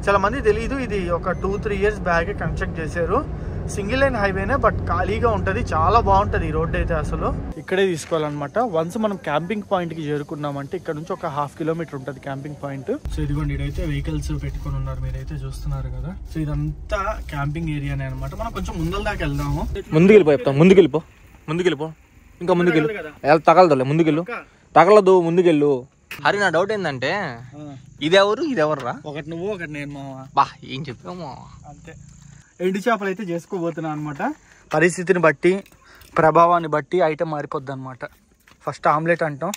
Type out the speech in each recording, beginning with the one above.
చాలా మంది తెలియదు, ఇది ఒక 2-3 years బ్యాక్ కన్స్ట్రక్ట్ చేశారు. సింగిల్ లైన్ హైవేనే, బట్ ఖాళీగా ఉంటుంది. చాలా బాగుంటుంది ఈ రోడ్ అయితే. అసలు ఇక్కడే తీసుకోవాలన్నమాట. వన్స్ మనం క్యాంపింగ్ పాయింట్ కి చేరుకున్నామంటే ఇక్కడ నుంచి ఒక 1/2 kilometer ఉంటుంది క్యాంపింగ్ పాయింట్. సో ఇదిగోండి, ఇదైతే వెహికల్స్ పెట్టుకుని ఉన్నారు, మీరైతే చూస్తున్నారు కదా. సో ఇదంతా క్యాంపింగ్ ఏరియానే అనమాట. మనం కొంచెం ముందల దాకా వెళ్దాము. ముందుకెళ్ళిపో ఇంకా ముందుకెళ్ళు, తగలదులే, ముందుకెళ్ళు, తగలదు, ముందుకెళ్ళు. హరి, నా డౌట్ ఏంటంటే ఇదెవరు రా? ఒకటి నువ్వు, ఒకటి నేను మావా. బా, ఏం చెప్పాము అంతే. ఎండు చేపలు అయితే చేసుకోబోతున్నా అనమాట. పరిస్థితిని బట్టి, ప్రభావాన్ని బట్టి ఐటమ్ మారిపోద్ది అనమాట. ఫస్ట్ ఆమ్లెట్ అంటాం,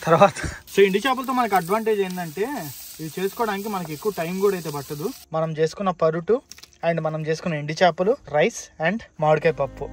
తర్వాత. సో ఎండు చేపలతో మనకి అడ్వాంటేజ్ ఏంటంటే ఇవి చేసుకోవడానికి మనకి ఎక్కువ టైం కూడా అయితే పట్టదు. మనం చేసుకున్న పరుటు అండ్ మనం చేసుకున్న ఎండు చేపలు, రైస్ అండ్ మామిడికాయ పప్పు.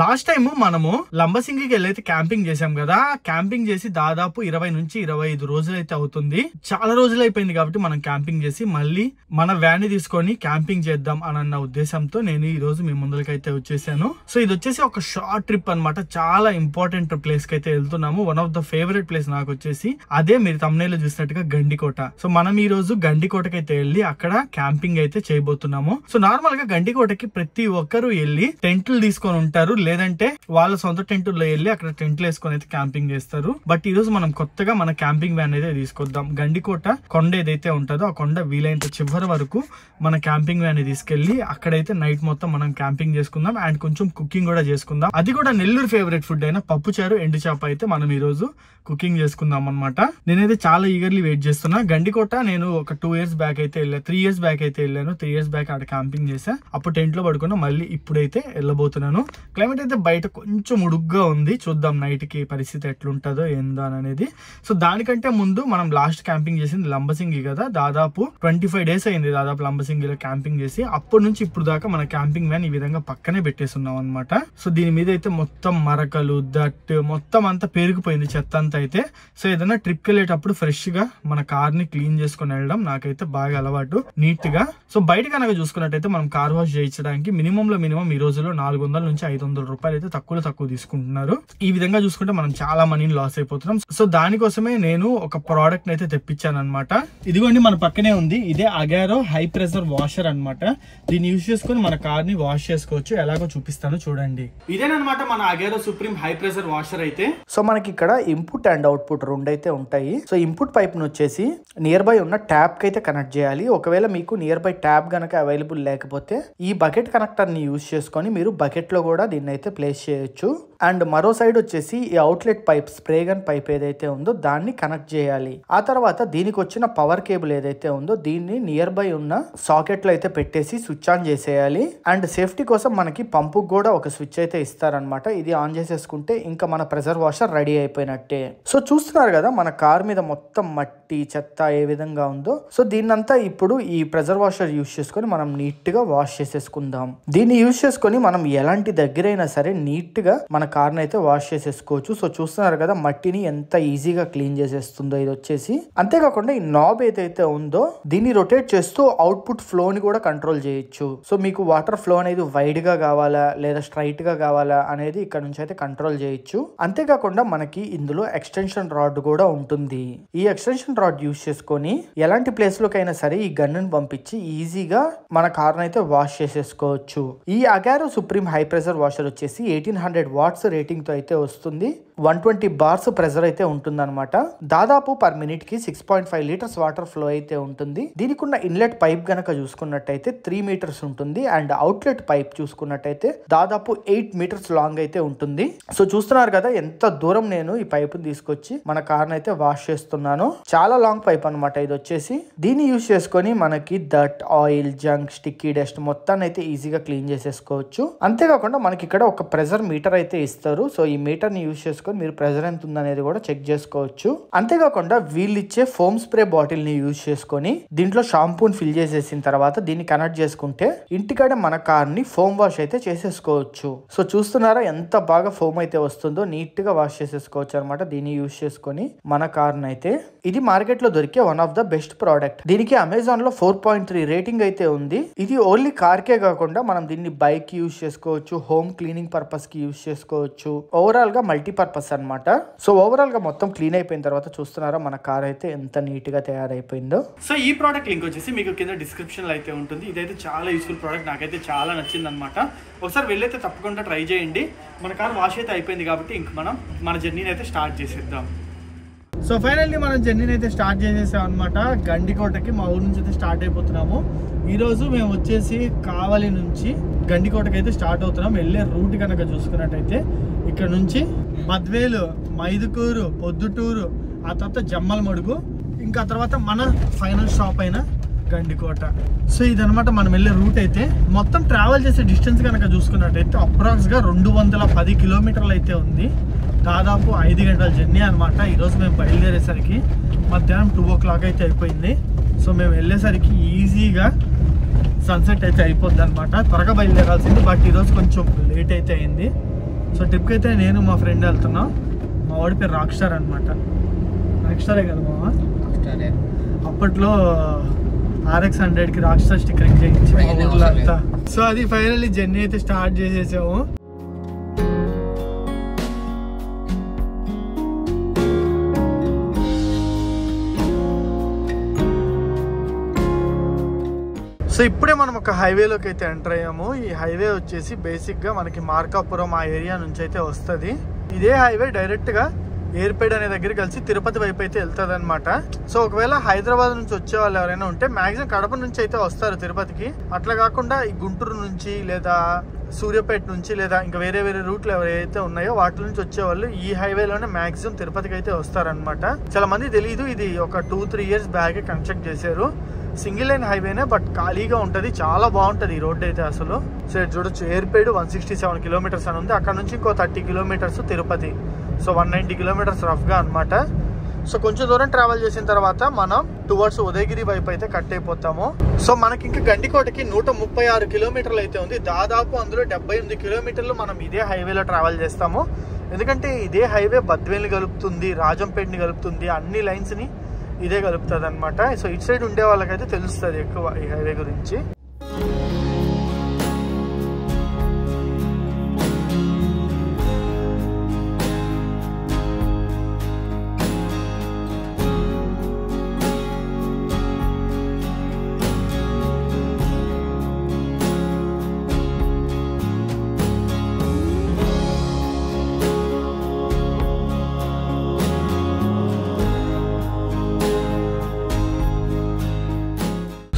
లాస్ట్ టైం మనము లంబసింగికి వెళ్ళైతే క్యాంపింగ్ చేసాం కదా. క్యాంపింగ్ చేసి దాదాపు 20 నుంచి 25 రోజులు అయితే అవుతుంది. చాలా రోజులు అయిపోయింది కాబట్టి మనం క్యాంపింగ్ చేసి మళ్ళీ మన వ్యాన్ తీసుకొని క్యాంపింగ్ చేద్దాం అన్న ఉద్దేశంతో నేను ఈ రోజు మీ ముందుకైతే వచ్చేసాను. సో ఇది వచ్చేసి ఒక షార్ట్ ట్రిప్ అనమాట. చాలా ఇంపార్టెంట్ ప్లేస్ కి అయితే వెళ్తున్నాము. One of the favourite place నాకు వచ్చేసి అదే, మీరు thumbnail లో చూసినట్టుగా గండికోట. సో మనం ఈ రోజు గండికోటకి అయితే వెళ్ళి అక్కడ క్యాంపింగ్ అయితే చేయబోతున్నాము. సో నార్మల్ గా గండికోటకి ప్రతి ఒక్కరు వెళ్ళి టెంట్లు తీసుకొని ఉంటారు, లేదంటే వాళ్ళ సొంత టెంట్లో వెళ్ళి అక్కడ టెంట్లు వేసుకొని అయితే క్యాంపింగ్ చేస్తారు. బట్ ఈ రోజు మనం కొత్తగా మన క్యాంపింగ్ వ్యాన్ అయితే తీసుకొద్దాం. గండికోట కొండ ఏదైతే ఉంటుందో ఆ కొండ వీలైనంత చివరి వరకు మన క్యాంపింగ్ వ్యాన్ తీసుకెళ్లి అక్కడైతే నైట్ మొత్తం మనం క్యాంపింగ్ చేసుకుందాం అండ్ కొంచెం కుకింగ్ కూడా చేసుకుందాం. అది కూడా నెల్లూరు ఫేవరెట్ ఫుడ్ అయిన పప్పుచారు, ఎండు చేప అయితే మనం ఈ రోజు కుకింగ్ చేసుకుందాం అనమాట. నేనైతే చాలా ఈగర్లీ వెయిట్ చేస్తున్నా. గండికోట నేను ఒక 2 years బ్యాక్ అయితే వెళ్ళాను, 3 years బ్యాక్ అయితే వెళ్ళాను. 3 years బ్యాక్ అక్కడ క్యాంపింగ్ చేసా, అప్పుడు టెంట్ లో పడుకున్నా. మళ్ళీ ఇప్పుడైతే వెళ్ళబోతున్నాను. క్లైమేట్ అయితే బయట కొంచెం ఉడుగ్గా ఉంది, చూద్దాం నైట్ కి పరిస్థితి ఎట్లుంటుందో ఏందో అనేది. సో దానికంటే ముందు మనం లాస్ట్ క్యాంపింగ్ చేసింది లంబసింగి కదా. దాదాపు 25 days అయింది దాదాపు లంబసింగిలో క్యాంపింగ్ చేసి. అప్పటి నుంచి ఇప్పుడు దాకా మన క్యాంపింగ్ వ్యాన్ ఈ విధంగా పక్కనే పెట్టేస్తున్నాం అనమాట. సో దీని మీద అయితే మొత్తం మరకలు, దట్ మొత్తం అంతా పెరిగిపోయింది, చెత్త అంతా అయితే. సో ఏదైనా ట్రిప్ వెళ్ళేటప్పుడు ఫ్రెష్ గా మన కార్ ని క్లీన్ చేసుకుని వెళ్ళడం నాకైతే బాగా అలవాటు, నీట్ గా. సో బయట కనుక చూసుకున్నట్టయితే మనం కార్ వాష్ చేయించడానికి మినిమం ఈ రోజుల్లో 400 నుంచి 500 రూపాయలు అయితే తక్కువ తీసుకుంటున్నారు. ఈ విధంగా చూసుకుంటే మనం చాలా మనీని లాస్ అయిపోతున్నాం. సో దానికోసమే నేను ఒక ప్రోడక్ట్ అయితే తెప్పించాను అనమాట. ఇదిగోండి మన పక్కనే ఉంది, ఇదే అగారో హై ప్రెషర్ వాషర్ అనమాట. దీన్ని యూజ్ చేసుకుని మన కార్ ని వాష్ చేసుకోవచ్చు. ఎలాగో చూపిస్తాను చూడండి. ఇదేనమాట మన Agaro supreme high pressure washer అయితే. సో మనకి ఇక్కడ ఇన్పుట్ అండ్ అవుట్పుట్ రెండు అయితే ఉంటాయి. సో ఇన్పుట్ పైప్ ను వచ్చేసి నియర్ బై ఉన్న ట్యాప్ కి అయితే కనెక్ట్ చేయాలి. ఒకవేళ మీకు నియర్ బై ట్యాప్ గనక అవైలబుల్ లేకపోతే ఈ బకెట్ కనెక్టర్ ని యూజ్ చేసుకొని మీరు బకెట్ లో కూడా దీన్ని అయితే ప్లేస్ చేయొచ్చు. అండ్ మరో సైడ్ వచ్చేసి ఈ outlet pipe, spray gun pipe ఏదైతే ఉందో దాన్ని కనెక్ట్ చేయాలి. ఆ తర్వాత దీనికి వచ్చిన పవర్ కేబుల్ ఏదైతే ఉందో దీన్ని నియర్ బై ఉన్న సాకెట్ లో అయితే పెట్టేసి స్విచ్ ఆన్ చేసేయాలి. అండ్ సేఫ్టీ కోసం మనకి పంపు కూడా ఒక స్విచ్ అయితే ఇస్తారనమాట. ఇది ఆన్ చేసేసుకుంటే ఇంకా మన ప్రెషర్ వాషర్ రెడీ అయిపోయినట్టే. సో చూస్తున్నారు కదా మన కార్ మీద మొత్తం మట్టి, చెత్త ఏ విధంగా ఉందో. సో దీన్నంతా ఇప్పుడు ఈ ప్రెషర్ వాషర్ యూజ్ చేసుకొని మనం నీట్ గా వాష్ చేసేసుకుందాం. దీన్ని యూజ్ చేసుకొని మనం ఎలాంటి దగ్గరైనా సరే నీట్ గా మన కార్ అయితే వాష్ చేసేసుకోవచ్చు. సో చూస్తున్నారు కదా మట్టిని ఎంత ఈజీగా క్లీన్ చేసేస్తుందో ఇది వచ్చేసి. అంతేకాకుండా ఈ నాబ్ ఏదైతే ఉందో దీన్ని రొటేట్ చేస్తూ అవుట్పుట్ ఫ్లో ని కూడా కంట్రోల్ చేయొచ్చు. సో మీకు వాటర్ ఫ్లో అనేది వైడ్ గా కావాలా లేదా స్ట్రైట్ గా కావాలా అనేది ఇక్కడ నుంచి అయితే కంట్రోల్ చేయొచ్చు. అంతేకాకుండా మనకి ఇందులో ఎక్స్టెన్షన్ రాడ్ కూడా ఉంటుంది. ఈ ఎక్స్టెన్షన్ రాడ్ యూజ్ చేసుకొని ఎలాంటి ప్లేస్ లోకైనా సరే ఈ గన్ను పంపించి ఈజీగా మన కార్ అయితే వాష్ చేసేసుకోవచ్చు. ఈ Agaro supreme high pressure washer వచ్చేసి 1800 watts రేటింగ్ తో అయితే వస్తుంది. 120 bars ప్రెషర్ అయితే ఉంటుంది అనమాట. దాదాపు పర్ మినిట్ కి 6.5 liters వాటర్ ఫ్లో అయితే ఉంటుంది. దీనికి ఉన్న ఇన్లెట్ పైప్ గనక చూసుకున్నట్టయితే 3 meters ఉంటుంది. అండ్ అవుట్లెట్ పైప్ చూసుకున్నట్టయితే దాదాపు 8 meters లాంగ్ అయితే ఉంటుంది. సో చూస్తున్నారు కదా ఎంత దూరం నేను ఈ పైప్ తీసుకొచ్చి మన కార్ అయితే వాష్ చేస్తున్నాను. చాలా లాంగ్ పైప్ అనమాట ఇది వచ్చేసి. దీన్ని యూజ్ చేసుకొని మనకి that, oil, junk, sticky dust మొత్తాన్ని అయితే ఈజీగా క్లీన్ చేసేసుకోవచ్చు. అంతేకాకుండా మనకి ఇక్కడ ఒక ప్రెషర్ మీటర్ అయితే ఇస్తారు. సో ఈ మీటర్ ని యూజ్ చేసుకొని మీరు ప్రెజర్ ఎంత ఉందనేది కూడా చెక్ చేసుకోవచ్చు. అంతేకాకుండా వీళ్ళు ఇచ్చే ఫోమ్ స్ప్రే బాటిల్ ని యూజ్ చేసుకొని దీంట్లో షాంపూని ఫిల్ చేసేసిన తర్వాత దీన్ని కనెక్ట్ చేసుకుంటే ఇంటికాడే మన కార్ ని ఫోమ్ వాష్ అయితే చేసేసుకోవచ్చు. సో చూస్తున్నారా ఎంత బాగా ఫోమ్ అయితే వస్తుందో, నీట్ గా వాష్ చేసేసుకోవచ్చు అనమాట దీన్ని యూజ్ చేసుకొని మన కార్ అయితే. ఇది మార్కెట్ లో దొరికే one of the best product. దీనికి అమెజాన్ లో 4.3 రేటింగ్ అయితే ఉంది. ఇది ఓన్లీ కార్ కే కాకుండా మనం దీన్ని బైక్ కి యూజ్ చేసుకోవచ్చు, హోమ్ క్లీనింగ్ పర్పస్ కి యూజ్ చేసుకోవచ్చు, ఓవరాల్ గా మల్టీపర్పస్ అన్నమాట. సో ఓవరాల్ గా మొత్తం క్లీన్ అయిపోయిన తర్వాత చూస్తున్నారా మన కార్ అయితే ఎంత నీట్ గా తయారైపోయిందో. సో ఈ ప్రోడక్ట్ లింక్ వచ్చేసి మీకు కింద డిస్క్రిప్షన్ లో అయితే ఉంటుంది. ఇదైతే చాలా యూస్ఫుల్ ప్రోడక్ట్, నాకైతే చాలా నచ్చింది అనమాట. ఒకసారి వెళ్ళైతే తప్పకుండా ట్రై చేయండి. మన కార్ వాష్ అయితే అయిపోయింది కాబట్టి ఇంక మనం మన జర్నీని అయితే స్టార్ట్ చేసేద్దాం. సో ఫైనల్లీ మనం జర్నీని అయితే స్టార్ట్ చేసేసాం అనమాట. గండికోటకి మా ఊరు నుంచి అయితే స్టార్ట్ అయిపోతున్నాము. ఈరోజు మేము వచ్చేసి కావలి నుంచి గండికోటకి అయితే స్టార్ట్ అవుతున్నాం. వెళ్ళే రూట్ కనుక చూసుకున్నట్టయితే ఇక్కడ నుంచి బద్వేలు, మైదుకూరు, పొద్దుటూరు, ఆ తర్వాత జమ్మలమడుగు, ఇంకా తర్వాత మన ఫైనల్ స్టాప్ అయిన గండికోట. సో ఇదనమాట మనం వెళ్ళే రూట్ అయితే. మొత్తం ట్రావెల్ చేసే డిస్టెన్స్ కనుక చూసుకున్నట్టయితే అప్రాక్స్గా 210 కిలోమీటర్లు అయితే ఉంది. దాదాపు 5 గంటల జర్నీ అనమాట. ఈరోజు మేము బయలుదేరేసరికి మధ్యాహ్నం 2 o'clock అయితే అయిపోయింది. సో మేము వెళ్ళేసరికి ఈజీగా సన్సెట్ అయితే అయిపోద్ది అనమాట. త్వరగా బయలుదేరాల్సింది, బట్ ఈరోజు కొంచెం లేట్ అయితే అయింది. సో ట్రిప్కి అయితే నేను మా ఫ్రెండ్ వెళ్తున్నాం. మా వాడి పేరు రాక్ స్టార్ అనమాట. రాక్ స్టారే కదా మామ? అప్పట్లో RX 100కి రాక్ స్టార్ స్టిక్కరింగ్ చేయించి ఊర్లో అంతా. సో అది ఫైనల్లీ జర్నీ అయితే స్టార్ట్ చేసేసాము. సో ఇప్పుడే మనం ఒక హైవేలోకి అయితే ఎంటర్ అయ్యాము. ఈ హైవే వచ్చేసి బేసిక్గా మనకి మార్కాపురం ఆ ఏరియా నుంచి అయితే వస్తుంది. ఇదే హైవే డైరెక్ట్గా ఏర్పేడ్ అనే దగ్గర కలిసి తిరుపతి వైపు అయితే వెళ్తుంది అనమాట. సో ఒకవేళ హైదరాబాద్ నుంచి వచ్చే వాళ్ళు ఎవరైనా ఉంటే మాక్సిమం కడప నుంచి అయితే వస్తారు తిరుపతికి. అట్లా కాకుండా ఈ గుంటూరు నుంచి లేదా సూర్యాపేట నుంచి లేదా ఇంకా వేరే వేరే రూట్లు ఎవరైతే ఉన్నాయో వాటి నుంచి వచ్చేవాళ్ళు ఈ హైవేలోనే మాక్సిమం తిరుపతికి అయితే వస్తారనమాట. చాలా మంది తెలియదు, ఇది ఒక 2-3 years బ్యాక్ కన్స్ట్రక్ట్ చేశారు. సింగిల్ లైన్ హైవేనే, బట్ ఖాళీగా ఉంటుంది. చాలా బాగుంటుంది ఈ రోడ్ అయితే అసలు. సో చూడొచ్చు ఏర్పేడు 167 kilometers అని ఉంది. అక్కడ నుంచి ఇంకో 30 kilometers తిరుపతి. సో 190 kilometers రఫ్గా అనమాట. సో కొంచెం దూరం ట్రావెల్ చేసిన తర్వాత మనం టువర్డ్స్ ఉదయగిరి వైపు అయితే కట్ అయిపోతాము. సో మనకి ఇంకా గండికోటకి 136 kilometers అయితే ఉంది. దాదాపు అందులో 78 kilometers మనం ఇదే హైవేలో ట్రావెల్ చేస్తాము. ఎందుకంటే ఇదే హైవే బద్వేల్ని కలుపుతుంది, రాజంపేటని కలుపుతుంది, అన్ని లైన్స్ని ఇదే కలుపుతుంది అనమాట. సో ఇటు సైడ్ ఉండే వాళ్ళకైతే తెలుస్తుంది ఎక్కువ ఈ హైవే గురించి.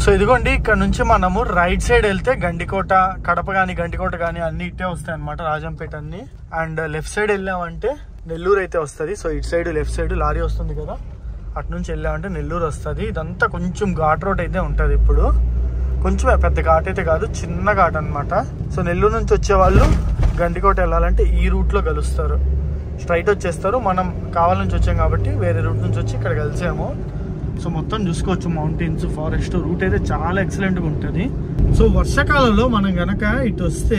సో ఇదిగోండి ఇక్కడ నుంచి మనము రైట్ సైడ్ వెళ్తే గండికోట, కడప కానీ గండికోట కానీ అన్ని ఇట్టే వస్తాయి అనమాట, రాజంపేట అన్ని. అండ్ లెఫ్ట్ సైడ్ వెళ్ళామంటే నెల్లూరు అయితే వస్తుంది. సో ఇటు సైడ్ లెఫ్ట్ సైడ్ లారీ వస్తుంది కదా, అటు నుంచి వెళ్ళామంటే నెల్లూరు వస్తుంది. ఇదంతా కొంచెం ఘాట్ రోడ్ అయితే ఉంటుంది. ఇప్పుడు కొంచెం పెద్ద ఘాట్ అయితే కాదు, చిన్న ఘాట్ అనమాట. సో నెల్లూరు నుంచి వచ్చే వాళ్ళు గండికోట వెళ్ళాలంటే ఈ రూట్లో కలుస్తారు, స్ట్రైట్ వచ్చేస్తారు. మనం కావాల నుంచి వచ్చాం కాబట్టి వేరే రూట్ నుంచి వచ్చి ఇక్కడ కలిసాము. సో మొత్తం చూసుకోవచ్చు, మౌంటైన్స్, ఫారెస్ట్ రూట్ అయితే చాలా ఎక్సలెంట్గా ఉంటుంది. సో వర్షాకాలంలో మనం గనక ఇటు వస్తే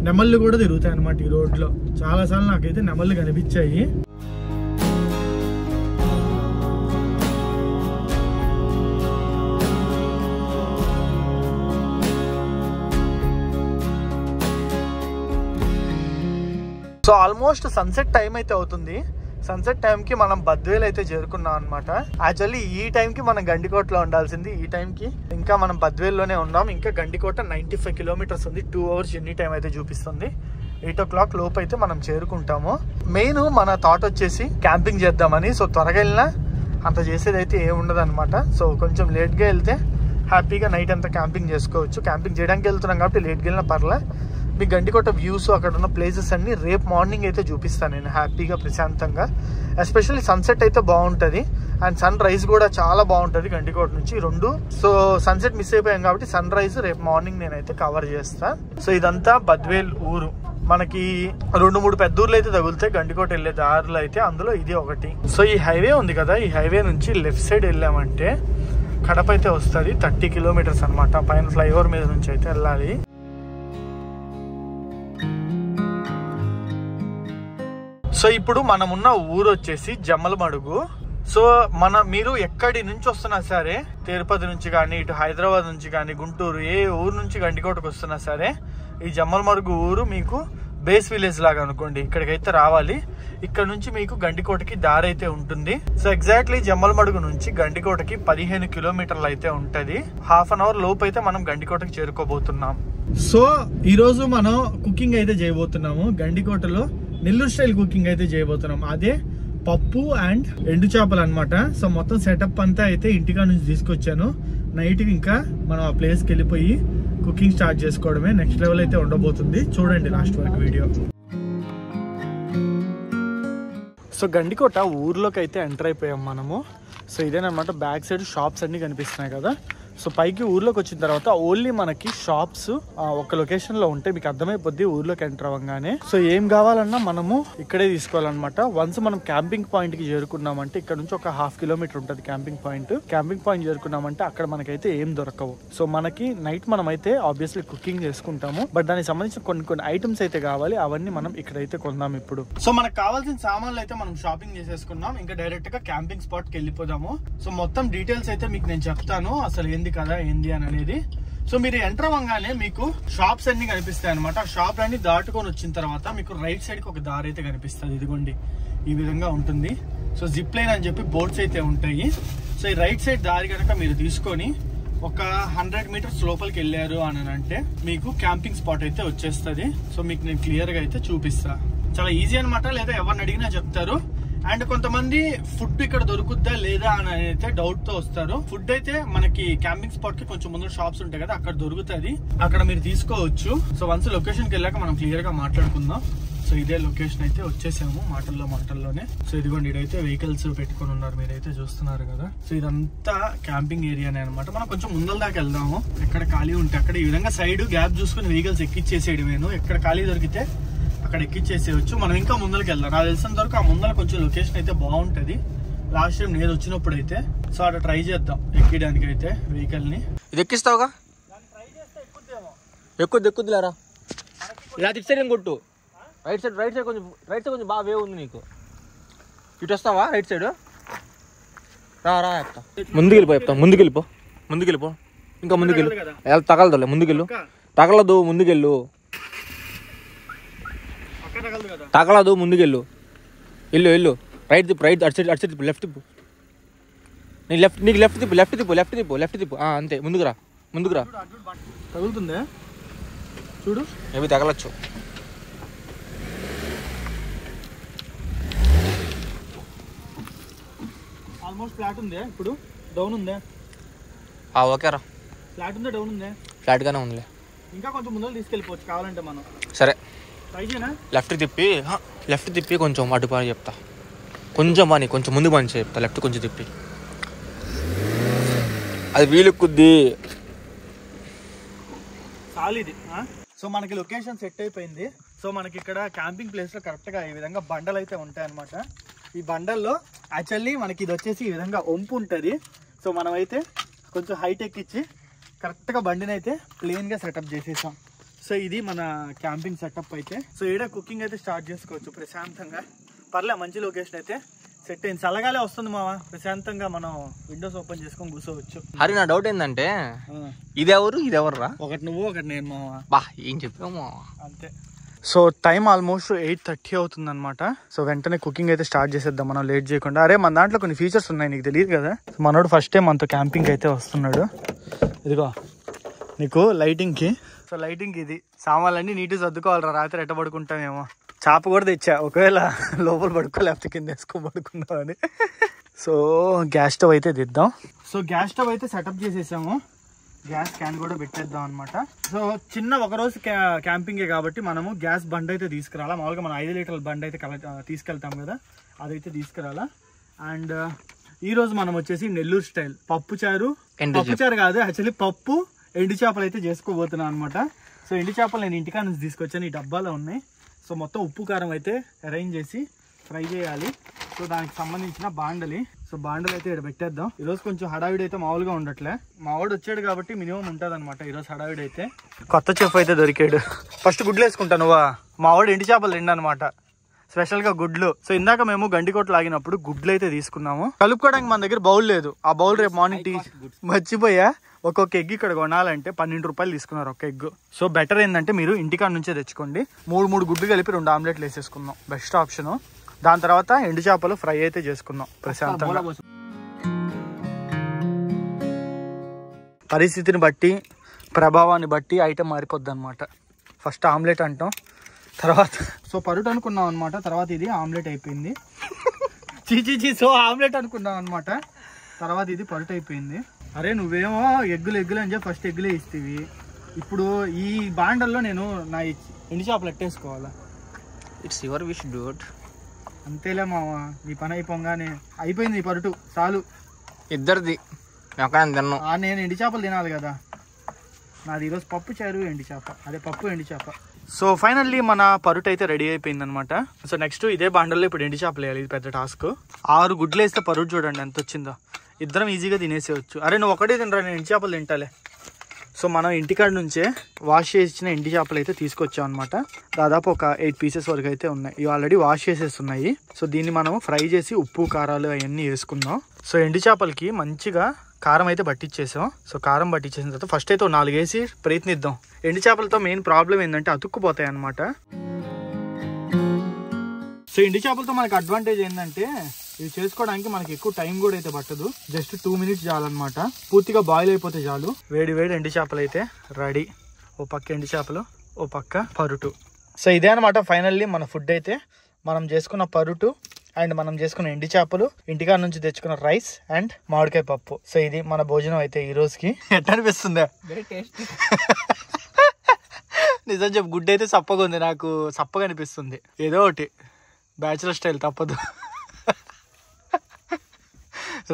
నెమళ్ళు కూడా తిరుగుతాయి అనమాట ఈ రోడ్లో. చాలాసార్లు నాకైతే నెమళ్ళు కనిపించాయి. సో ఆల్మోస్ట్ సన్సెట్ టైం అయితే అవుతుంది. సన్సెట్ టైంకి మనం బద్వేల్ అయితే చేరుకున్నాం అనమాట. యాక్చువల్లీ ఈ టైంకి మనం గండికోటలో ఉండాల్సింది, ఈ టైంకి ఇంకా మనం బద్వేల్లోనే ఉన్నాం. ఇంకా గండికోట 95 kilometers ఉంది. 2 hours జర్నీ టైం అయితే చూపిస్తుంది. 8 o'clock లోపు అయితే మనం చేరుకుంటాము. మెయిన్ మన థాట్ వచ్చేసి క్యాంపింగ్ చేద్దామని. సో త్వరగా వెళ్ళినా అంత చేసేది అయితే ఏముండదు అనమాట. సో కొంచెం లేట్గా వెళ్తే హ్యాపీగా నైట్ అంతా క్యాంపింగ్ చేసుకోవచ్చు. క్యాంపింగ్ చేయడానికి వెళ్తున్నాం కాబట్టి లేట్గా వెళ్ళినా పర్లే. మీ గండికోట వ్యూస్, అక్కడ ఉన్న ప్లేసెస్ అన్ని రేపు మార్నింగ్ అయితే చూపిస్తాను నేను హ్యాపీగా, ప్రశాంతంగా. ఎస్పెషల్లీ సన్సెట్ అయితే బాగుంటుంది అండ్ సన్ రైజ్ కూడా చాలా బాగుంటుంది గండికోట నుంచి, రెండు. సో సన్సెట్ మిస్ అయిపోయాం కాబట్టి సన్ రైజ్ రేపు మార్నింగ్ నేనైతే కవర్ చేస్తా. సో ఇదంతా బద్వేల్ ఊరు. మనకి 2-3 పెద్ద ఊర్లు అయితే తగులుతాయి గండికోట వెళ్ళే దారులు అయితే, అందులో ఇది ఒకటి. సో ఈ హైవే ఉంది కదా, ఈ హైవే నుంచి లెఫ్ట్ సైడ్ వెళ్ళామంటే కడప అయితే వస్తుంది. 30 కిలోమీటర్స్ అనమాట. పైన ఫ్లైఓవర్ మీద నుంచి అయితే వెళ్ళాలి. సో ఇప్పుడు మనం ఉన్న ఊరు వచ్చేసి జమ్మలమడుగు. సో మీరు ఎక్కడి నుంచి వస్తున్నా సరే, తిరుపతి నుంచి కానీ, ఇటు హైదరాబాద్ నుంచి కానీ, గుంటూరు, ఏ ఊరు నుంచి గండికోటకు వస్తున్నా సరే, ఈ జమ్మలమడుగు ఊరు మీకు బేస్ విలేజ్ లాగా అనుకోండి. ఇక్కడికైతే రావాలి. ఇక్కడ నుంచి మీకు గండికోటకి దారి అయితే ఉంటుంది. సో ఎగ్జాక్ట్లీ జమ్మలమడుగు నుంచి గండికోటకి 15 కిలోమీటర్లు అయితే ఉంటది. హాఫ్ అన్ అవర్ లోపు అయితే మనం గండికోటకి చేరుకోబోతున్నాం. సో ఈ రోజు మనం కుకింగ్ అయితే చేయబోతున్నాము. గండికోటలో నెల్లూరు స్టైల్ కుకింగ్ అయితే చేయబోతున్నాం. అదే పప్పు అండ్ ఎండు చేపలు అనమాట. సో మొత్తం సెటప్ అంతా అయితే ఇంటికా నుంచి తీసుకొచ్చాను. నైట్ ఇంకా మనం ఆ ప్లేస్కి వెళ్ళిపోయి కుకింగ్ స్టార్ట్ చేసుకోవడమే. నెక్స్ట్ లెవెల్ అయితే ఉండబోతుంది. చూడండి లాస్ట్ వరకు వీడియో. సో గండికోట ఊర్లోకి అయితే ఎంటర్ అయిపోయాం మనము. సో ఇదేనమాట, బ్యాక్ సైడ్ షాప్స్ అన్ని కనిపిస్తున్నాయి కదా. సో పైకి ఊర్లోకి వచ్చిన తర్వాత ఓన్లీ మనకి షాప్స్ ఒక లొకేషన్ లో ఉంటే మీకు అర్థమైపోద్ది ఊర్లోకి ఎంటర్ అవ్వగానే. సో ఏం కావాలన్నా మనము ఇక్కడే తీసుకోవాలన్నమాట. వన్స్ మనం క్యాంపింగ్ పాయింట్ కి చేరుకున్నామంటే, ఇక్కడ నుంచి ఒక 1/2 కిలోమీటర్ ఉంటుంది క్యాంపింగ్ పాయింట్. క్యాంపింగ్ పాయింట్ చేరుకున్నామంటే అక్కడ మనకైతే ఏం దొరకవు. సో మనకి నైట్ మనం అయితే ఆబ్వియస్లీ కుకింగ్ చేసుకుంటాము. బట్ దానికి సంబంధించిన కొన్ని ఐటమ్స్ అయితే కావాలి. అవన్నీ మనం ఇక్కడైతే కొందాం ఇప్పుడు. సో మనకు కావాల్సిన సామాన్లు అయితే మనం షాపింగ్ చేసేసుకున్నాం. ఇంకా డైరెక్ట్ గా క్యాంపింగ్ స్పాట్ కి వెళ్ళిపోదాము. సో మొత్తం డీటెయిల్స్ అయితే మీకు నేను చెప్తాను, అసలు ఏంది కదా ఏంది అని అనేది. సో మీరు ఎంటర్ అవ్వగానే మీకు షాప్స్ అన్ని కనిపిస్తాయి అనమాట. ఆ షాప్ అన్ని దాటుకొని వచ్చిన తర్వాత మీకు రైట్ సైడ్ కి ఒక దారి అయితే కనిపిస్తుంది. ఇదిగోండి, ఈ విధంగా ఉంటుంది. సో జిప్ లైన్ అని చెప్పి బోర్డ్స్ అయితే ఉంటాయి. సో ఈ రైట్ సైడ్ దారి కనుక మీరు తీసుకొని ఒక 100 మీటర్స్ లోపలికి వెళ్ళారు అని అంటే మీకు క్యాంపింగ్ స్పాట్ అయితే వచ్చేస్తుంది. సో మీకు నేను క్లియర్ గా అయితే చూపిస్తా. చాలా ఈజీ అనమాట, లేదా ఎవరిని అడిగినా చెప్తారు. అండ్ కొంతమంది ఫుడ్ ఇక్కడ దొరుకుద్దా లేదా అని అయితే డౌట్ తో వస్తారు. ఫుడ్ అయితే మనకి క్యాంపింగ్ స్పాట్ కి కొంచెం ముందు షాప్స్ ఉంటాయి కదా, అక్కడ దొరుకుతుంది. అక్కడ మీరు తీసుకోవచ్చు. సో వన్స్ లొకేషన్ కి వెళ్ళాక మనం క్లియర్ గా మాట్లాడుకుందాం. సో ఇదే లొకేషన్ అయితే వచ్చేసాము మాటల్లోనే. సో ఇదిగోండి, ఇదైతే వెహికల్స్ పెట్టుకుని ఉన్నారు, మీరైతే చూస్తున్నారు కదా. సో ఇదంతా క్యాంపింగ్ ఏరియానే అనమాట. మనం కొంచెం ముందల దాకా వెళ్దాము. ఎక్కడ ఖాళీ ఉంటే అక్కడ ఈ విధంగా సైడ్ గ్యాప్ చూసుకుని వెహికల్స్ ఎక్కిచ్చేసేయడమేను. ఎక్కడ ఖాళీ దొరికితే అక్కడ ఎక్కిచ్చేసేయచ్చు. మనం ఇంకా ముందరికి వెళ్దాం. నాకు తెలిసినంత వరకు ఆ ముందర కొంచెం లొకేషన్ అయితే బాగుంటది. లాస్ట్ టైం నేను వచ్చినప్పుడు అయితే. సో అక్కడ ట్రై చేద్దాం ఎక్కడానికి అయితే వెహికల్ ని. ఇది ఎక్కిస్తావుగా? ఎక్కుద్దిలేరా. ఇలా ఇటు సైడ్ కొట్టు. రైట్ సైడ్ కొంచెం బాగా వేవ్ ఉంది నీకు. ఇటు వస్తావా రైట్ సైడ్? రా చెప్తా. ముందుకెళ్ళిపో. ఇంకా ముందుకెళ్ళు. తగలదులే, ముందుకెళ్ళు. తగలదు, ముందుకెళ్ళు. తగలదు, ముందుకెళ్ళు. వెళ్ళు. రైట్ తిప్పు. అటు సైడ్ తిప్పు. లెఫ్ట్ తిప్పు. నీకు లెఫ్ట్ తిప్పు. అంతే. ముందుకురా. తగులుతుందే చూడు. ఏమి తగలచ్చు. ఆల్మోస్ట్ ఫ్లాట్ ఉందే. ఇప్పుడు డౌన్ ఉందే. ఓకేరా. ఫ్లాట్ ఉందే, డౌన్ ఉందే? ఫ్లాట్ గానే ఉందిలే. ఇంకా కొంచెం ముందు తీసుకెళ్ళిపోవచ్చు కావాలంటే మనం. సరే, ట్రై చేయనా? లెఫ్ట్ తిప్పి కొంచెం అటు పని చెప్తా. కొంచెం ముందు పని చెప్తా. లెఫ్ట్ కొంచెం తిప్పి. అది వీలుక్కుద్ది. చాలు ఇది. సో మనకి లొకేషన్ సెట్ అయిపోయింది. సో మనకి ఇక్కడ క్యాంపింగ్ ప్లేస్ లో కరెక్ట్ గా ఈ విధంగా బండలు అయితే ఉంటాయి అనమాట. ఈ బండల్లో యాక్చువల్లీ మనకి ఇది వచ్చేసి ఈ విధంగా వంపు ఉంటుంది. సో మనం అయితే కొంచెం హైట్ ఎక్కించి కరెక్ట్ గా బండిని అయితే ప్లేన్ గా సెటప్ చేసేసాం. సో ఇది మన క్యాంపింగ్ సెటప్ అయితే. సో ఈడ కుకింగ్ అయితే స్టార్ట్ చేసుకోవచ్చు ప్రశాంతంగా. పర్లే, మంచి లొకేషన్ అయితే సెట్ అయింది. చల్లగాలే వస్తుంది మావా. ప్రశాంతంగా మనం విండోస్ ఓపెన్ చేసుకొని కూర్చోవచ్చు. హరి, నా డౌట్ ఏంటంటే ఇదెవర్రా? ఒకటి నువ్వు, ఒకటి నేను మావా. బా, ఏం చెప్పాము అంతే. సో టైం ఆల్మోస్ట్ 8:30 అవుతుంది అనమాట. సో వెంటనే కుకింగ్ అయితే స్టార్ట్ చేసేద్దాం మనం లేట్ చేయకుండా. అరే, మన దాంట్లో కొన్ని ఫీచర్స్ ఉన్నాయి, నీకు తెలియదు కదా. మనోడు ఫస్ట్ టైం మనతో క్యాంపింగ్ అయితే వస్తున్నాడు. ఇదిగో నీకు లైటింగ్కి. సో లైటింగ్కి ఇది సామాన్లన్నీ నీట్గా సర్దుకోవాలరా, రాత్రి ఎట్ట పడుకుంటామేమో. చాప కూడా తెచ్చా, ఒకవేళ లోపల పడుకో లేకపోతే కింద వేసుకో పడుకుందామని. సో గ్యాస్ స్టవ్ అయితే తెద్దాం. సో గ్యాస్ స్టవ్ అయితే సెటప్ చేసేసాము. గ్యాస్ క్యాన్ కూడా పెట్టేద్దాం అనమాట. సో చిన్న ఒకరోజు క్యాంపింగే కాబట్టి మనము గ్యాస్ బండ్ అయితే తీసుకురాలా. మామూలుగా మనం 5 లీటర్ల బండ్ అయితే తీసుకెళ్తాం కదా, అదైతే తీసుకురాలా. అండ్ ఈ రోజు మనం వచ్చేసి నెల్లూరు స్టైల్ పప్పుచారు కాదు, యాక్చువల్లీ పప్పు ఎండు చేపలు అయితే చేసుకోబోతున్నాం అనమాట. సో ఎండు చేపలు నేను ఇంటికా నుంచి తీసుకొచ్చాను, ఈ డబ్బాలో ఉన్నాయి. సో మొత్తం ఉప్పు కారం అయితే అరేంజ్ చేసి ఫ్రై చేయాలి. సో దానికి సంబంధించిన బాండలి. సో బాండలు అయితే ఇక్కడ పెట్టేద్దాం. ఈరోజు కొంచెం హడావిడి అయితే మామూలుగా ఉండట్లే. మావాడు వచ్చాడు కాబట్టి మినిమం ఉంటుంది అనమాట ఈరోజు హడావిడి అయితే. కొత్త చెఫ్ అయితే దొరికాడు. ఫస్ట్ గుడ్లు వేసుకుంటాను నువ్వా. మావాడు ఎండి చేపలు తిండి అనమాట, స్పెషల్ గా గుడ్లు. సో ఇందాక మేము గండికోట లాగినప్పుడు గుడ్లు అయితే తీసుకున్నాము. కలుపుకోవడానికి మన దగ్గర బౌల్ లేదు. ఆ బౌల్ రేపు మార్నింగ్ మర్చిపోయా. ఒక్కొక్క ఎగ్ ఇక్కడ కొనాలంటే 12 రూపాయలు తీసుకున్నారు ఒక ఎగ్. సో బెటర్ ఏంటంటే మీరు ఇంటికాడ నుంచే తెచ్చుకోండి. 3 గుడ్లు కలిపి 2 ఆమ్లెట్లు వేసేసుకుందాం, బెస్ట్ ఆప్షన్. దాని తర్వాత ఎండు చేపలు ఫ్రై అయితే చేసుకుందాం ప్రశాంతంగా. పరిస్థితిని బట్టి ప్రభావాన్ని బట్టి ఐటెం మారిపోద్ది అనమాట. ఫస్ట్ ఆమ్లెట్ అంటాం, తర్వాత సో పరుటు అనుకున్నాం అనమాట, తర్వాత ఇది ఆమ్లెట్ అయిపోయింది. చీ సో ఆమ్లెట్ అనుకున్నాం అనమాట, తర్వాత ఇది పరుటు అయిపోయింది. అరే నువ్వేమో ఎగ్గులు అని చెప్పి ఫస్ట్ ఎగ్గులే ఇస్తేవి. ఇప్పుడు ఈ బాండల్లో నేను నా ఎండు చేపలు ఎట్టేసుకోవాలా? It's your wish dude. అంతేలే మామ, నీ పని అయిపోగానే అయిపోయింది. ఈ పరుటు చాలు ఇద్దరిది. నేను ఎండి చేపలు తినాలి కదా. నాది ఈరోజు పప్పు చారు ఎండి చేప, అదే పప్పు ఎండి చేప. సో ఫైనల్లీ మన పరుటు అయితే రెడీ అయిపోయింది అనమాట. సో నెక్స్ట్ ఇదే బాండల్లో ఇప్పుడు ఎండి చేపలు వేయాలి. ఇది పెద్ద టాస్క్. 6 గుడ్లు వేస్తే పరుటు చూడండి ఎంత వచ్చిందో. ఇద్దరం ఈజీగా తినేసేయచ్చు. అరే నువ్వు ఒకటే తినరా, నేను ఎండి చేపలు తింటాలే. సో మనం ఇంటికాడ నుంచే వాష్ చేసిన ఎండి చేపలు అయితే తీసుకొచ్చాం అనమాట. దాదాపు ఒక 8 పీసెస్ వరకు అయితే ఉన్నాయి. ఇవి ఆల్రెడీ వాష్ చేసేసి ఉన్నాయి. సో దీన్ని మనం ఫ్రై చేసి ఉప్పు కారాలు అవన్నీ వేసుకుందాం. సో ఎండి చేపలకి మంచిగా కారం అయితే పట్టించేసాం. సో కారం పట్టించేసిన తర్వాత ఫస్ట్ అయితే 4 వేసి ప్రయత్నిద్దాం. ఎండి చేపలతో మెయిన్ ప్రాబ్లం ఏంటంటే అతుక్కుపోతాయి అనమాట. సో ఎండి చేపలతో మనకి అడ్వాంటేజ్ ఏంటంటే ఇవి చేసుకోవడానికి మనకి ఎక్కువ టైం కూడా అయితే పట్టదు. జస్ట్ 2 మినిట్స్ చాలన్నమాట. పూర్తిగా బాయిల్ అయిపోతే చాలు. వేడి ఎండి చేపలు అయితే రెడీ. ఓ పక్క ఎండి చేపలు, ఓ పక్క పరుటు. సో ఇదే అనమాట ఫైనల్లీ మన ఫుడ్ అయితే. మనం చేసుకున్న పరుటు అండ్ మనం చేసుకున్న ఎండి చేపలు, ఇంటికాడ నుంచి తెచ్చుకున్న రైస్ అండ్ మామిడికాయ పప్పు. సో ఇది మన భోజనం అయితే ఈ రోజుకి. ఎట్లా అనిపిస్తుందా? నిజం చెప్పు, గుడ్డ అయితే సప్పగా ఉంది. నాకు సప్పగా అనిపిస్తుంది. ఏదో ఒకటి బ్యాచులర్ స్టైల్ తప్పదు.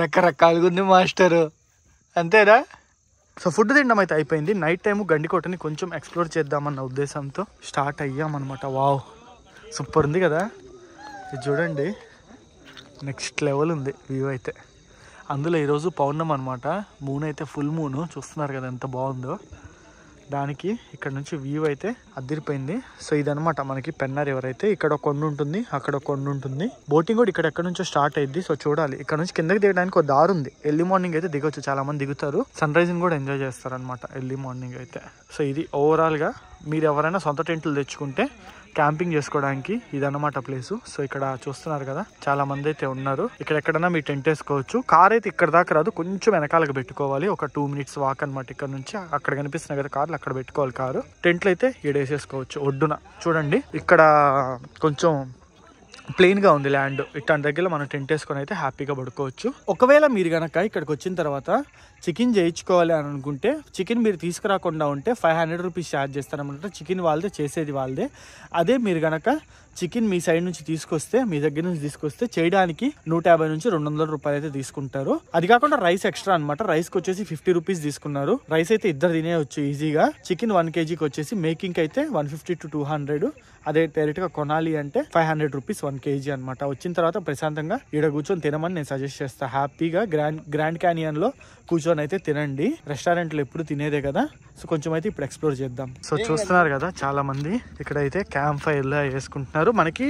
రకరకాలుగా ఉంది మాస్టరు, అంతేనా? సో ఫుడ్ తినడం అయితే అయిపోయింది. నైట్ టైము గండికోటని కొంచెం ఎక్స్ప్లోర్ చేద్దామన్న ఉద్దేశంతో స్టార్ట్ అయ్యామన్నమాట. వావ్ సూపర్ ఉంది కదా. ఇది చూడండి, నెక్స్ట్ లెవెల్ ఉంది వ్యూ అయితే. అందులో ఈరోజు పౌర్ణమి అనమాట. మూన్ అయితే ఫుల్ మూన్ చూస్తున్నారు కదా ఎంత బాగుందో. దానికి ఇక్కడ నుంచి వ్యూ అయితే అదిరిపోయింది. సో ఇదనమాట మనకి పెన్నా రివర్ అయితే. ఇక్కడ ఒక కొండ ఉంటుంది, అక్కడ ఒక కొండ ఉంటుంది. బోటింగ్ కూడా ఇక్కడ నుంచో స్టార్ట్ అయ్యింది. సో చూడాలి. ఇక్కడ నుంచి కిందకి దిగడానికి ఒక దారి ఉంది. ఎర్లీ మార్నింగ్ అయితే దిగొచ్చు, చాలా మంది దిగుతారు. సన్ రైజ్ కూడా ఎంజాయ్ చేస్తారు అనమాట ఎర్లీ మార్నింగ్ అయితే. సో ఇది ఓవరాల్ గా మీరు ఎవరైనా సొంత టెంట్లు తెచ్చుకుంటే క్యాంపింగ్ చేసుకోవడానికి ఇదన్నమాట ప్లేస్. సో ఇక్కడ చూస్తున్నారు కదా చాలా మంది అయితే ఉన్నారు. ఇక్కడ ఎక్కడైనా మీరు టెంట్ వేసుకోవచ్చు. కార్ అయితే ఇక్కడ దాకా రాదు, కొంచెం వెనకాలకు పెట్టుకోవాలి. ఒక 2 మినిట్స్ వాక్ అనమాట. ఇక్కడ నుంచి అక్కడ కనిపిస్తున్నాయి కదా కార్లు, అక్కడ పెట్టుకోవాలి కారు. టెంట్లు అయితే వేసేసుకోవచ్చు ఒడ్డున. చూడండి ఇక్కడ కొంచెం ప్లెయిన్ గా ఉంది ల్యాండ్. ఇట్లాంటి దగ్గర మనం టెంట్ వేసుకొని అయితే హ్యాపీగా పడుకోవచ్చు. ఒకవేళ మీరు గనక ఇక్కడికి వచ్చిన తర్వాత చికెన్ చేయించుకోవాలి అని అనుకుంటే, చికెన్ మీరు తీసుకురాకుండా ఉంటే 500 రూపీస్ ఛార్జ్ చేస్తారనమాట. చికెన్ వాళ్ళదే, చేసేది వాళ్ళదే. అదే మీరు గనక చికెన్ మీ సైడ్ నుంచి తీసుకొస్తే, మీ దగ్గర నుంచి తీసుకొస్తే చేయడానికి 150 నుంచి 200 రూపాయలు అయితే తీసుకుంటారు. అది కాకుండా రైస్ ఎక్స్ట్రా అనమాట. రైస్ కి వచ్చేసి 50 రూపీస్ తీసుకున్నారు. రైస్ అయితే ఇద్దరు తినేయచ్చు ఈజీగా. చికెన్ 1 kgకి వచ్చేసి మేకింగ్ అయితే 150 to 200. అదే డైరెక్ట్ గా కొనాలి అంటే 500 రూపీస్ 1 kg అనమాట. వచ్చిన తర్వాత ప్రశాంతంగా ఈడ కూర్చొని తినమని నేను సజెస్ట్ చేస్తా. హ్యాపీగా గ్రాండ్ క్యానియన్ లో కూర్చొని అయితే తినండి. రెస్టారెంట్ లో ఎప్పుడు తినేదే కదా. సో కొంచెం అయితే ఇప్పుడు ఎక్స్ప్లోర్ చేద్దాం. సో చూస్తున్నారు కదా చాలా మంది ఇక్కడైతే క్యాంప్ ఫైర్ లా వేసుకుంటున్నారు. మనకి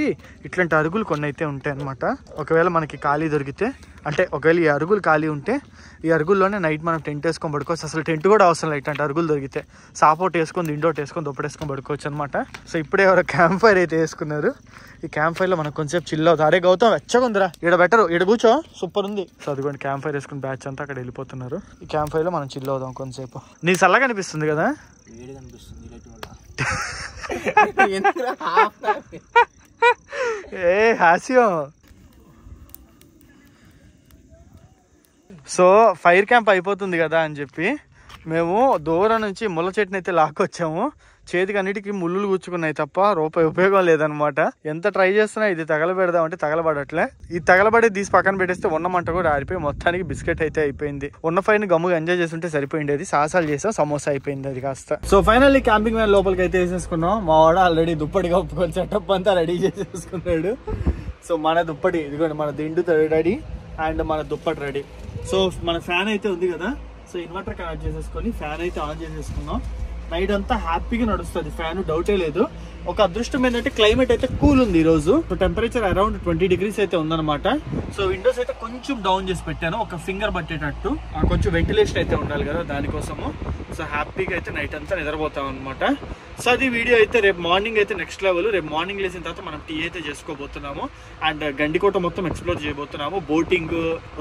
ఇట్లాంటి అరుగులు కొన్ని అయితే ఉంటాయి అనమాట. ఒకవేళ మనకి ఖాళీ దొరికితే, అంటే ఒకవేళ ఈ అరుగులు ఖాళీ ఉంటే ఈ అరుగుల్లోనే నైట్ మనం టెంట్ వేసుకొని పడుకోవచ్చు. అసలు టెంట్ కూడా అవసరం లేదు ఇట్లాంటి అరుగులు దొరికితే. సాపోర్ట్ వేసుకొని, దిండోట్ వేసుకొని, దుప్పటేసుకొని పడుకోవచ్చు అనమాట. సో ఇప్పుడే ఎవరో క్యాంప్ ఫైర్ అయితే వేసుకున్నారు. ఈ క్యాంప్ ఫైర్ లో మనం కొంచెం చిల్ అవుతాం. అరే గౌతమ్ వెచ్చగా ఉందిరా, ఇక్కడ బెటర్, ఇక్కడ కూర్చో, సూపర్ ఉంది. సో అదిగోండి క్యాంప్ ఫైర్ వేసుకుని బ్యాచ్ అంతా అక్కడ వెళ్ళిపోతున్నారు. ఈ క్యాంప్ ఫైర్ లో మనం చిల్ అవుదాం కొంతసేపు. నీకు చల్లగా అనిపిస్తుంది కదా. ఏ హాస్యం. సో ఫైర్ క్యాంప్ అయిపోతుంది కదా అని చెప్పి మేము దూరం నుంచి ముళ్ళ చెట్టుని అయితే లాక్కొచ్చాము. చేతికి అన్నిటికీ ముళ్ళు గుచ్చుకున్నాయి తప్ప రూపాయి ఉపయోగం లేదనమాట. ఎంత ట్రై చేస్తున్నా ఇది తగలబెడదాం అంటే తగలబడట్లే. ఇది తగలబడి తీసి పక్కన పెట్టేస్తే ఉన్న మంట కూడా ఆరిపోయి మొత్తానికి బిస్కెట్ అయితే అయిపోయింది. ఉన్న ఫైన్ గమ్ముగా ఎంజాయ్ చేస్తుంటే సరిపోయింది. సాసాలు చేసాం, సమోసా అయిపోయింది అది కాస్త. సో ఫైనల్లీ క్యాంపింగ్ వ్యాన్ లోపలికి అయితే వేసేసుకున్నాం. మా వాడు ఆల్రెడీ దుప్పటి కప్పుకొని సెటప్ అంతా రెడీ చేసేసుకున్నాడు. సో మన దుప్పటి ఇదిగోండి, మన దిండు రెడీ అండ్ మన దుప్పటి రెడీ. సో మన ఫ్యాన్ అయితే ఉంది కదా, సో ఇన్వర్టర్ కనెక్ట్ చేసేసుకొని ఫ్యాన్ అయితే ఆన్ చేసేసుకున్నాం. నైట్ అంతా హ్యాపీగా నడుస్తుంది ఫ్యాన్, డౌటే లేదు. ఒక అదృష్టం ఏంటంటే క్లైమేట్ అయితే కూల్ ఉంది ఈ రోజు. సో టెంపరేచర్ అరౌండ్ 20 degrees అయితే ఉందన్నమాట. సో విండోస్ అయితే కొంచెం డౌన్ చేసి పెట్టాను, ఒక ఫింగర్ పట్టేటట్టు. కొంచెం వెంటిలేషన్ అయితే ఉండాలి కదా దానికోసము. సో హ్యాపీగా అయితే నైట్ అంతా నిద్రపోతాం అనమాట. సో అది వీడియో అయితే రేపు మార్నింగ్ అయితే నెక్స్ట్ లెవెల్. రేపు మార్నింగ్ లేచిన తర్వాత మనం టీ అయితే చేసుకోబోతున్నాము అండ్ గండికోట మొత్తం ఎక్స్ప్లోర్ చేయబోతున్నాము. బోటింగ్,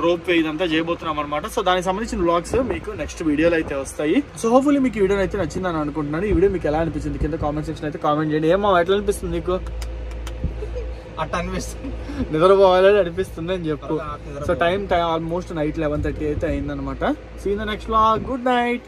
రోప్ వే ఇదంతా చేయబోతున్నాం అనమాట. సో దానికి సంబంధించిన వ్లాగ్స్ మీకు నెక్స్ట్ వీడియోలో అయితే వస్తాయి. సో హోప్ఫుల్లీ మీకు ఈ వీడియో అయితే నచ్చిందని అనుకుంటున్నాను. ఈ వీడియో మీకు ఎలా అనిపించింది కింద కామెంట్ సెక్షన్ అయితే కామెంట్ చేయండి. ఏమో ఎట్లా అనిపిస్తుంది నీకు? అట్లా అనిపిస్తుంది, నిద్రపోవాలని అనిపిస్తుంది అని చెప్పు. సో టైం ఆల్మోస్ట్ నైట్ 11:30 అయితే అయిందనమాట. See in the next vlog. Good night.